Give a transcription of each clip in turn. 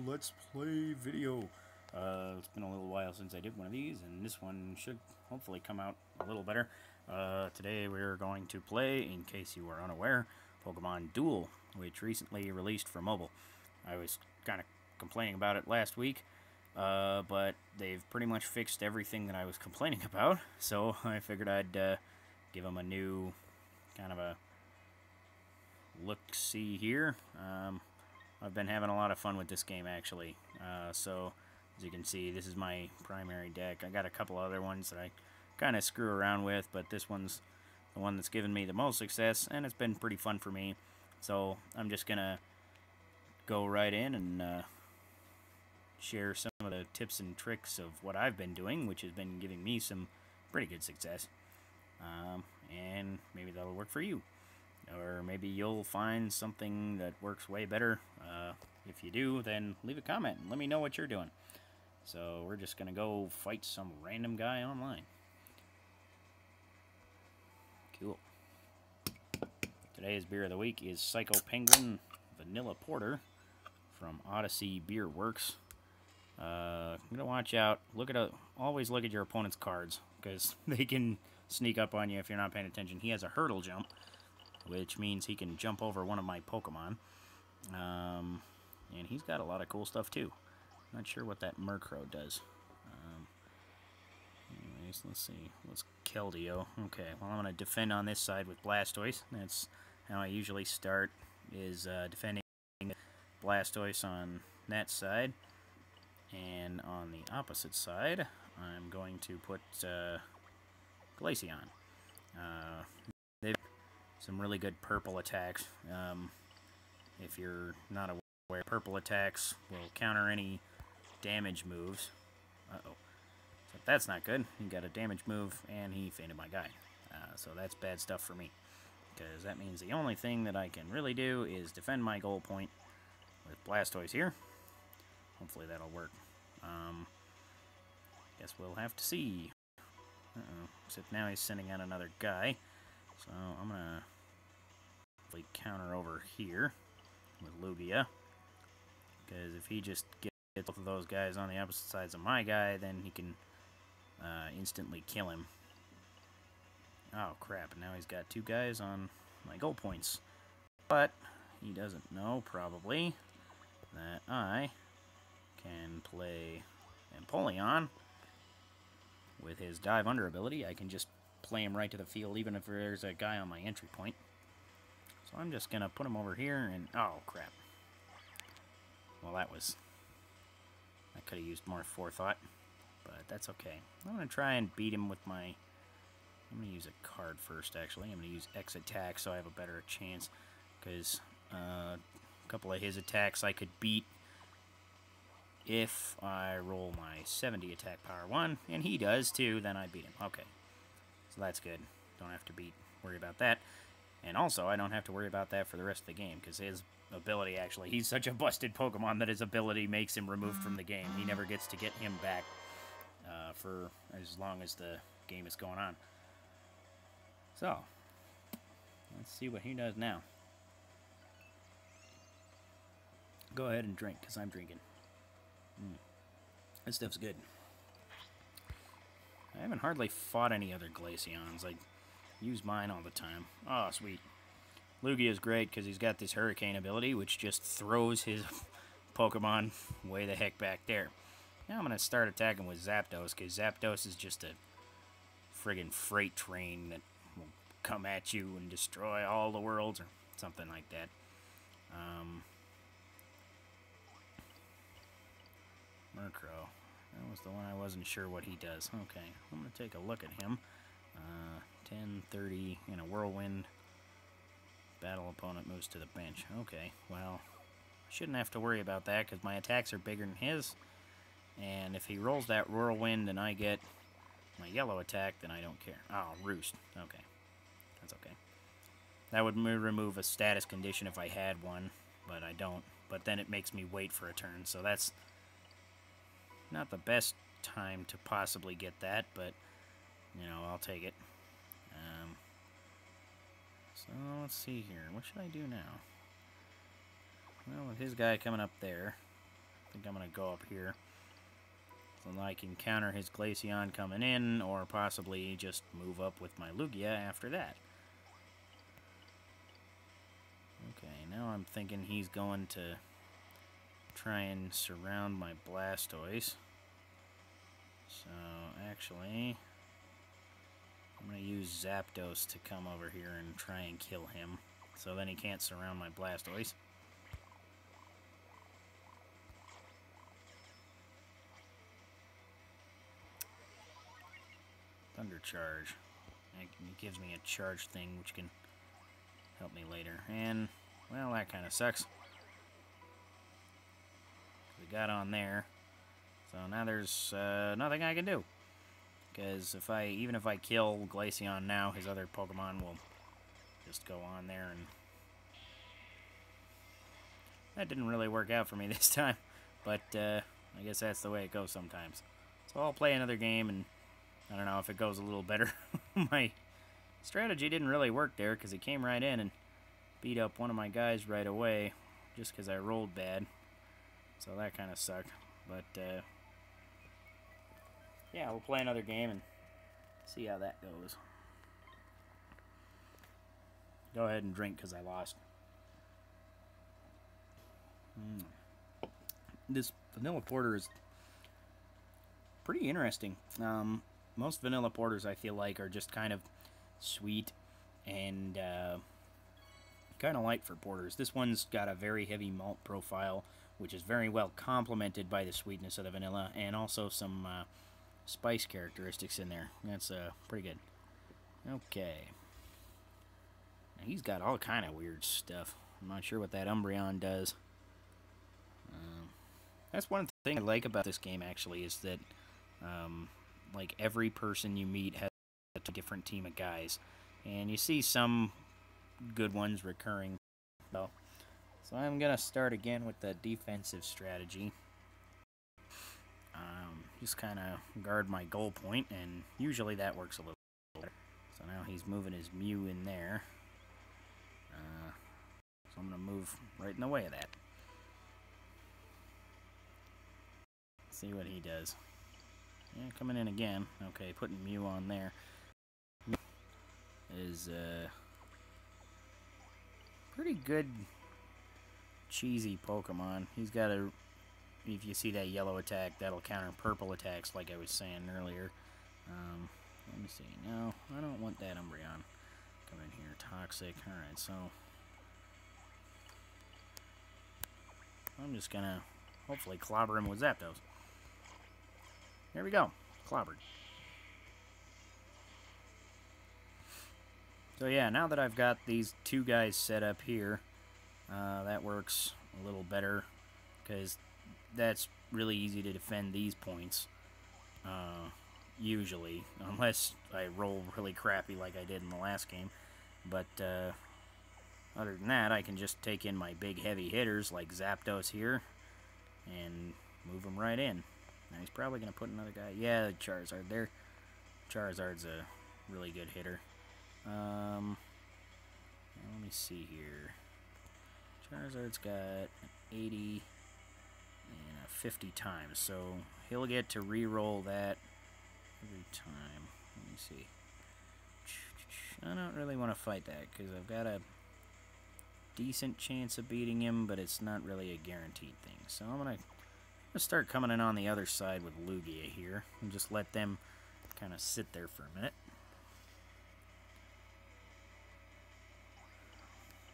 Let's Play video. It's been a little while since I did one of these, and this one should hopefully come out a little better. Today we're going to play, in case you are unaware, Pokemon Duel, which recently released for mobile. I was kind of complaining about it last week, but they've pretty much fixed everything that I was complaining about, so I figured I'd give them a new kind of a look-see here. I've been having a lot of fun with this game, actually. So, as you can see, this is my primary deck. I got a couple other ones that I kind of screw around with, but this one's the one that's given me the most success, and it's been pretty fun for me. So, I'm just going to go right in and share some of the tips and tricks of what I've been doing, which has been giving me some pretty good success. And maybe that'll work for you. Or maybe you'll find something that works way better. If you do, then leave a comment and let me know what you're doing. So we're just going to go fight some random guy online. Cool. Today's beer of the week is Psycho Penguin Vanilla Porter from Odyssey Beer Works. I'm going to watch out. Always look at your opponent's cards, because they can sneak up on you if you're not paying attention. He has a hurdle jump, which means he can jump over one of my Pokemon. And he's got a lot of cool stuff, too. Not sure what that Murkrow does. Anyways, let's see. Let's Keldeo. Okay, well, I'm going to defend on this side with Blastoise. That's how I usually start, is defending Blastoise on that side. And on the opposite side, I'm going to put Glaceon. They've some really good purple attacks. If you're not aware, purple attacks will counter any damage moves. Uh-oh. So that's not good. He got a damage move, and he fainted my guy. So that's bad stuff for me, because that means the only thing that I can really do is defend my goal point with Blastoise here. Hopefully that'll work. Guess we'll have to see. Uh-oh. Except now he's sending out another guy. So I'm going to counter over here with Lugia, because if he just gets both of those guys on the opposite sides of my guy, then he can instantly kill him. Oh crap, and now he's got two guys on my goal points. But he doesn't know, probably, that I can play Empoleon with his dive under ability. I can just play him right to the field, even if there's a guy on my entry point. So I'm just going to put him over here, and oh, crap. Well, I could have used more forethought, but that's okay. I'm going to try and beat him with my... I'm going to use a card first, actually. I'm going to use X attack so I have a better chance, because a couple of his attacks I could beat if I roll my 70 attack power 1, and he does too, then I beat him. Okay. So that's good. Don't have to worry about that. And also, I don't have to worry about that for the rest of the game, because his ability, actually, he's such a busted Pokemon that his ability makes him removed from the game. He never gets to get him back for as long as the game is going on. So, let's see what he does now. Go ahead and drink, because I'm drinking. This stuff's good. I haven't hardly fought any other Glaceons. I use mine all the time. Oh, sweet. Lugia is great because he's got this Hurricane ability, which just throws his Pokemon way the heck back there. Now I'm going to start attacking with Zapdos, because Zapdos is just a friggin' freight train that will come at you and destroy all the worlds, or something like that. Murkrow. That was the one I wasn't sure what he does. Okay, I'm going to take a look at him. 10, 30, in a Whirlwind. Battle opponent moves to the bench. Okay, well, I shouldn't have to worry about that, because my attacks are bigger than his. And if he rolls that Whirlwind and I get my yellow attack, then I don't care. Oh, Roost. Okay. That's okay. That would remove a status condition if I had one, but I don't. But then it makes me wait for a turn, so that's not the best time to possibly get that, but, you know, I'll take it. So, let's see here. What should I do now? Well, with his guy coming up there, think I'm going to go up here. So I can counter his Glaceon coming in, or possibly just move up with my Lugia after that. Okay, now I'm thinking he's going to try and surround my Blastoise. So, actually, I'm going to use Zapdos to come over here and try and kill him. So then he can't surround my Blastoise. Thunder Charge. It gives me a charge thing, which can help me later. And, well, that kind of sucks. We got on there. So now there's nothing I can do. Because even if I kill Glaceon now, his other Pokemon will just go on there. And that didn't really work out for me this time. But I guess that's the way it goes sometimes. So I'll play another game, and I don't know if it goes a little better. My strategy didn't really work there because he came right in and beat up one of my guys right away just because I rolled bad. So that kind of sucked. But yeah, we'll play another game and see how that goes. Go ahead and drink because I lost. This vanilla porter is pretty interesting. Most vanilla porters, I feel like, are just kind of sweet and kind of light for porters. This one's got a very heavy malt profile, which is very well complemented by the sweetness of the vanilla, and also some spice characteristics in there. That's pretty good. Okay. Now, he's got all kind of weird stuff. I'm not sure what that Umbreon does. That's one thing I like about this game, actually, is that like every person you meet has a different team of guys, and you see some good ones recurring. So I'm gonna start again with the defensive strategy. Just kind of guard my goal point, and usually that works a little better. So now he's moving his Mew in there. So I'm gonna move right in the way of that. See what he does. Yeah, coming in again. Okay, putting Mew on there. Mew is pretty good cheesy Pokemon. He's got a, if you see that yellow attack, that'll counter purple attacks like I was saying earlier. Let me see. No, I don't want that Umbreon. Come in here. Toxic. Alright, so I'm just gonna hopefully clobber him with Zapdos. There we go. Clobbered. So yeah, now that I've got these two guys set up here, that works a little better, because that's really easy to defend these points, usually, unless I roll really crappy like I did in the last game. But other than that, I can just take in my big heavy hitters like Zapdos here and move them right in. Now he's probably going to put another guy. Yeah, Charizard there. Charizard's a really good hitter. Let me see here. Charizard's got an 80 and a 50 times, so he'll get to re-roll that every time. Let me see. I don't really want to fight that because I've got a decent chance of beating him, but it's not really a guaranteed thing. So I'm gonna start coming in on the other side with Lugia here and just let them kind of sit there for a minute.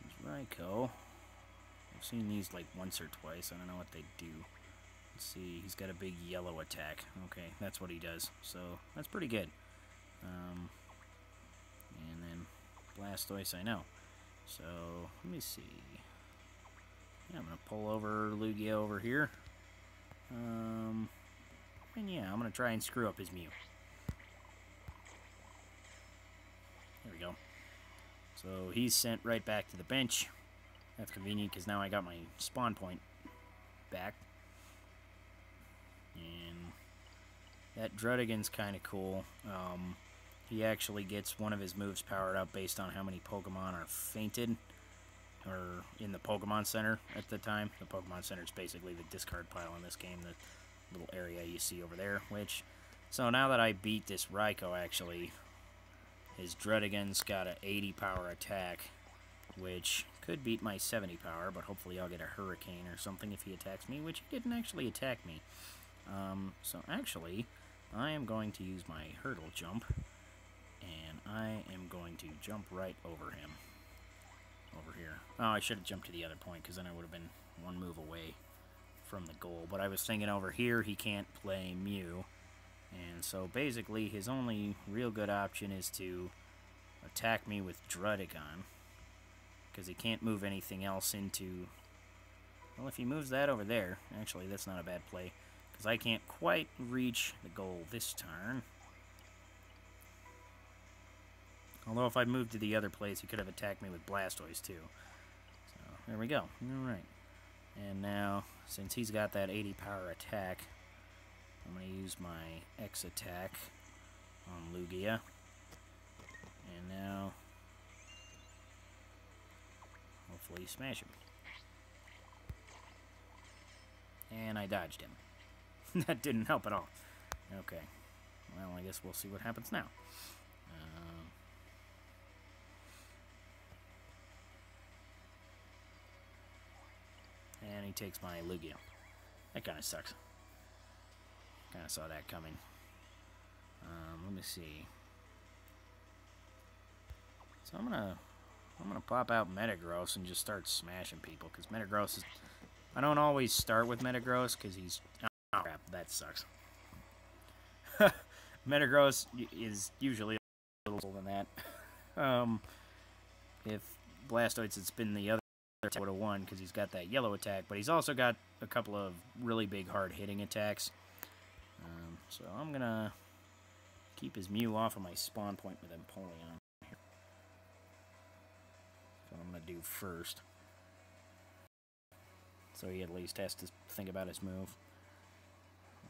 There's Raikou. I've seen these like once or twice. I don't know what they do. Let's see. He's got a big yellow attack. Okay, that's what he does. So that's pretty good. And then Blastoise, I know. So let me see. Yeah, I'm gonna pull over Lugia over here. And yeah, I'm gonna try and screw up his Mew. There we go. So he's sent right back to the bench. That's convenient because now I got my spawn point back. And that Drudigan's kind of cool. He actually gets one of his moves powered up based on how many Pokemon are fainted. or in the Pokemon Center at the time. The Pokemon Center is basically the discard pile in this game, the little area you see over there, which... So now that I beat this Raikou, actually, his Druddigon's got an 80 power attack, which could beat my 70 power, but hopefully I'll get a Hurricane or something if he attacks me, which he didn't actually attack me. So actually, I am going to use my Hurdle Jump, and I am going to jump right over him. Over here. Oh, I should have jumped to the other point, because then I would have been one move away from the goal. But I was thinking over here he can't play Mew, and so basically his only real good option is to attack me with Druddigon, because he can't move anything else into... Well, if he moves that over there, actually that's not a bad play, because I can't quite reach the goal this turn. Although if I'd moved to the other place, he could have attacked me with Blastoise too. So, there we go. Alright. And now, since he's got that 80 power attack, I'm going to use my X attack on Lugia. And now, hopefully smash him. And I dodged him. That didn't help at all. Okay. Well, I guess we'll see what happens now. And he takes my Lugia. That kind of sucks. Kind of saw that coming. Let me see. So I'm gonna pop out Metagross and just start smashing people, because Metagross is... I don't always start with Metagross because he's... Oh, crap, that sucks. Metagross is usually a little than that. If Blastoise had been the other, would have won because he's got that yellow attack, but he's also got a couple of really big hard-hitting attacks. So I'm gonna keep his Mew off of my spawn point with Empoleon. That's what I'm gonna do first. So he at least has to think about his move.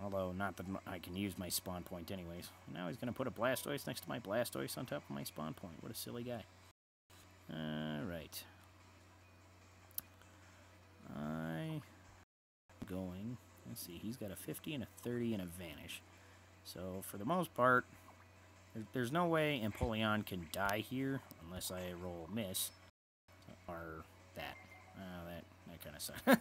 Although, not that I can use my spawn point anyways. Now he's gonna put a Blastoise next to my Blastoise on top of my spawn point. What a silly guy. Alright. Let's see, he's got a 50 and a 30 and a Vanish. So, for the most part, there's no way Empoleon can die here unless I roll miss. Or that. That kind of sucks.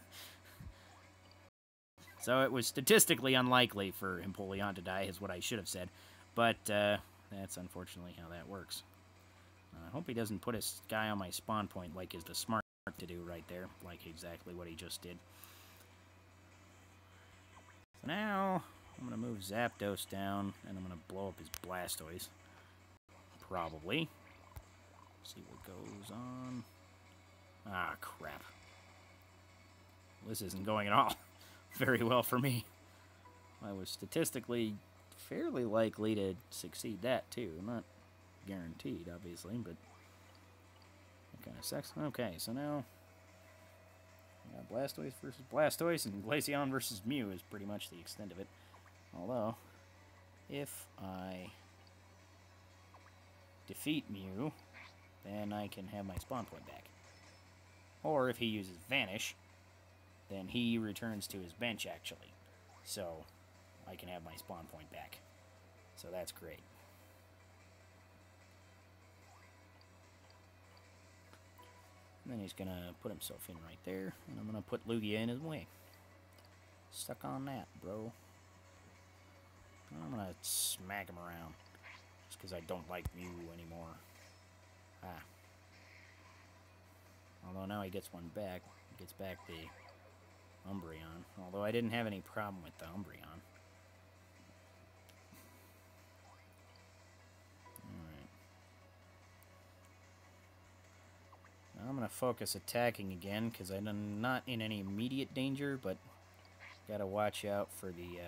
So, it was statistically unlikely for Empoleon to die, is what I should have said. But, that's unfortunately how that works. I hope he doesn't put a guy on my spawn point like is the smart to do right there. Like exactly what he just did. So now, I'm going to move Zapdos down, and I'm going to blow up his Blastoise. Probably. See what goes on. Ah, crap. This isn't going at all very well for me. I was statistically fairly likely to succeed that, too. Not guaranteed, obviously, but that kind of sucks. Okay, so now... Blastoise versus Blastoise, and Glaceon versus Mew is pretty much the extent of it. Although, if I defeat Mew, then I can have my spawn point back. Or if he uses Vanish, then he returns to his bench, actually. So, I can have my spawn point back. So that's great. And then he's going to put himself in right there, and I'm going to put Lugia in his way. Stuck on that, bro. I'm going to smack him around, just because I don't like Mew anymore. Ah. Although now he gets one back. He gets back the Umbreon, although I didn't have any problem with the Umbreon. I'm going to focus attacking again, because I'm not in any immediate danger, but got to watch out for the,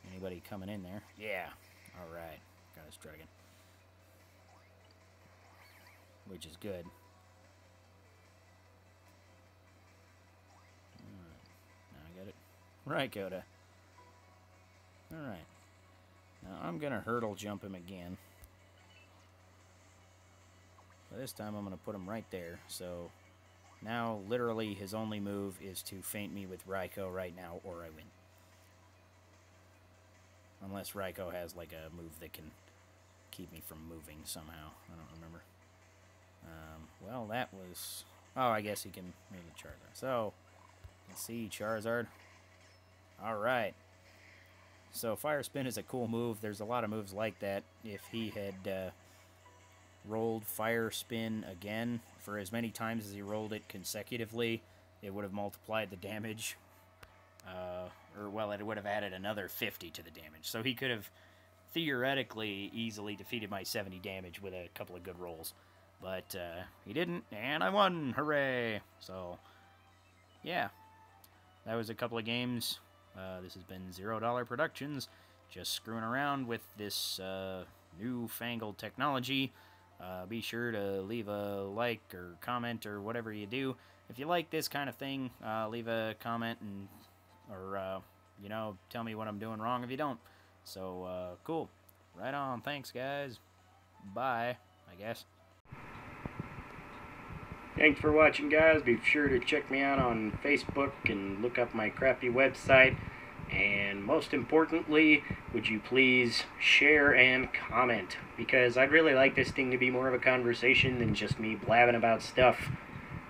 anybody coming in there. Yeah, alright, got his dragon. Which is good. Alright, now I got it. Right, Coda. Alright. Now I'm going to hurdle jump him again. This time I'm going to put him right there, so now literally his only move is to feint me with Raikou right now, or I win. Unless Raikou has like a move that can keep me from moving somehow. I don't remember. Well, that was... Oh, I guess he can move the Charizard. So, let's see, Charizard. Alright. So, Fire Spin is a cool move. There's a lot of moves like that. If he had rolled Fire Spin again for as many times as he rolled it consecutively, it would have multiplied the damage. Well, it would have added another 50 to the damage. So he could have theoretically easily defeated my 70 damage with a couple of good rolls. But he didn't, and I won! Hooray! So, yeah. That was a couple of games. This has been $0 Productions, just screwing around with this newfangled technology. Be sure to leave a like or comment or whatever you do. If you like this kind of thing, leave a comment and or you know, tell me what I'm doing wrong if you don't. So cool. Right on. Thanks, guys. Bye, I guess. Thanks for watching, guys. Be sure to check me out on Facebook and look up my crappy website. And most importantly, would you please share and comment? Because I'd really like this thing to be more of a conversation than just me blabbing about stuff.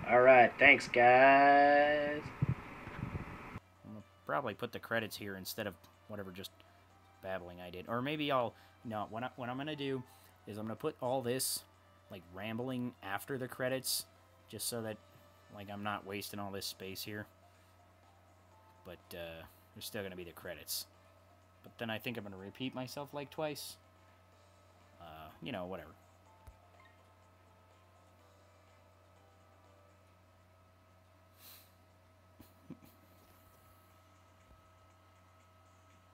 Alright, thanks, guys. I'm gonna probably put the credits here instead of whatever just babbling I did. Or maybe I'll... No, what I'm gonna do is I'm gonna put all this, like, rambling after the credits, just so that, like, I'm not wasting all this space here. But, there's still going to be the credits. But then I think I'm going to repeat myself, like, twice. You know, whatever.